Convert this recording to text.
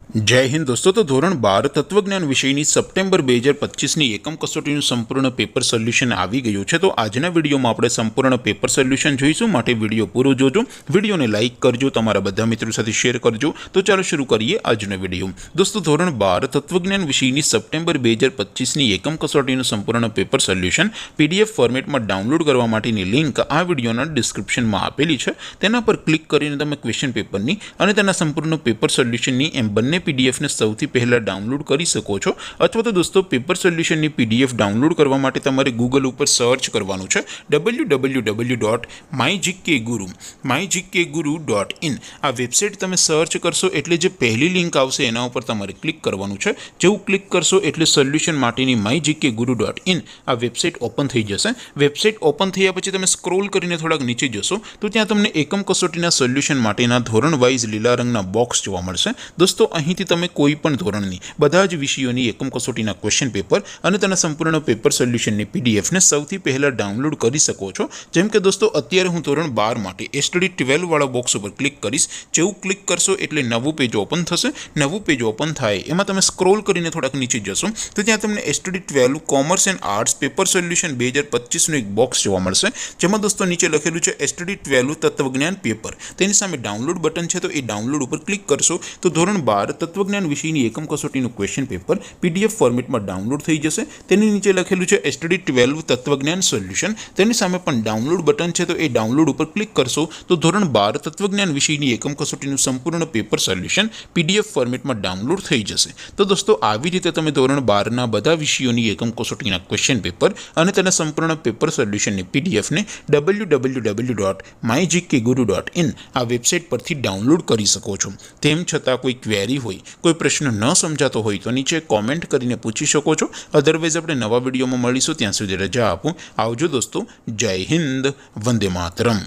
जय हिंद दोस्तों। तो धोरण 12 तत्वज्ञान विषयની સપ્ટેમ્બર 2025ની એકમ કસોટીનું સંપૂર્ણ પેપર સોલ્યુશન આવી ગયું છે। તો આજના વિડીયોમાં આપણે સંપૂર્ણ પેપર સોલ્યુશન જોઈશું, માટે વિડીયો પૂરો જોજો, વિડીયોને લાઇક કરજો, તમારા બધા મિત્રો સાથે શેર કરજો। તો ચાલો શરૂ કરીએ આજનો વિડીયો। દોસ્તો ધોરણ 12 તત્વજ્ઞાન વિષયની સપ્ટેમ્બર 2025ની એકમ કસોટીનું સંપૂર્ણ પેપર સોલ્યુશન પીડીએફ ફોર્મેટમાં ડાઉનલોડ કરવા માટેની લિંક આ વિડીયોના ડિસ્ક્રિપ્શનમાં આપેલી છે। તેના પર ક્લિક કરીને તમે ક્વેશ્ચન પેપરની અને તેના સંપૂર્ણ પેપર સોલ્યુશનની એમ બંને पीडीएफ ने સૌથી પહેલા ડાઉનલોડ કરી શકો છો। અથવા તો દોસ્તો પેપર સોલ્યુશનની પીડીએફ ડાઉનલોડ કરવા માટે તમારે ગૂગલ ઉપર સર્ચ કરવાનું છે www.mygkguru.in। આ વેબસાઇટ તમે સર્ચ કરશો એટલે જે પહેલી લિંક આવશે એના ઉપર તમારે ક્લિક કરવાનું છે। જેવું ક્લિક કરશો એટલે સોલ્યુશન માટેની mygkguru.in આ વેબસાઇટ ઓપન થઈ જશે। વેબસાઇટ ઓપન થયા પછી તમે સ્ક્રોલ કરીને થોડાક નીચે જશો તો ત્યાં તમને એકમ કસોટીના સોલ્યુશન માટેના ધોરણ વાઇઝ લીલા રંગના બોક્સ જોવા મળશે। દોસ્તો અહીંથી તમે કોઈ પણ ધોરણની બધા જ વિષયોની એકમ કસોટીના ક્વેશ્ચન પેપર અને તેના સંપૂર્ણ પેપર સોલ્યુશનની પીડીએફને સૌથી પહેલાં ડાઉનલોડ કરી શકો છો। જેમ કે દોસ્તો અત્યારે હું ધોરણ 12 માટે એસટીડી 12 વાળા બોક્સ ઉપર ક્લિક કરીશ। જેવું ક્લિક કરશો એટલે નવું પેજ ઓપન થશે। નવું પેજ ઓપન થાય એમાં તમે સ્ક્રોલ કરીને થોડાક નીચે જશો તો ત્યાં તમને STD 12 commerce and arts paper solution 2025નું એક બોક્સ જોવા મળશે। જેમાં દોસ્તો નીચે લખેલું છે એસટીડી 12 તત્વજ્ઞાન પેપર, તેની સામે ડાઉનલોડ બટન છે, તો એ ડાઉનલોડ ઉપર ક્લિક કરશો તો ધોરણ 12 તત્વજ્ઞાન વિષયની એકમ કસોટીનું ક્વેશ્ચન પેપર પીડીએફ ફોર્મેટમાં ડાઉનલોડ થઈ જશે। તેની નીચે લખેલું છે એસટીડી 12 તત્વજ્ઞાન સોલ્યુશન, તેની સામે પણ ડાઉનલોડ બટન છે, તો એ ડાઉનલોડ ઉપર ક્લિક કરશો તો ધોરણ 12 તત્વજ્ઞાન વિષયની એકમ કસોટીનું સંપૂર્ણ પેપર સોલ્યુશન પીડીએફ ફોર્મેટમાં ડાઉનલોડ થઈ જશે। તો દોસ્તો આવી રીતે તમે ધોરણ 12ના બધા વિષયોની એકમ કસોટીના ક્વેશ્ચન પેપર અને તેના સંપૂર્ણ પેપર સોલ્યુશનની પીડીએફને www.mygkguru.in આ વેબસાઇટ પરથી ડાઉનલોડ કરી શકો છો। તેમ છતાં કોઈ ક્વેરી હોય, કોઈ પ્રશ્ન ન સમજાતો હોય તો નીચે કોમેન્ટ કરીને પૂછી શકો છો। અધરવાઇઝ આપણે નવા વિડીયોમાં મળીશું, ત્યાં સુધી રજા આપો। આવજો દોસ્તો, જય હિન્દ, વંદે માતરમ।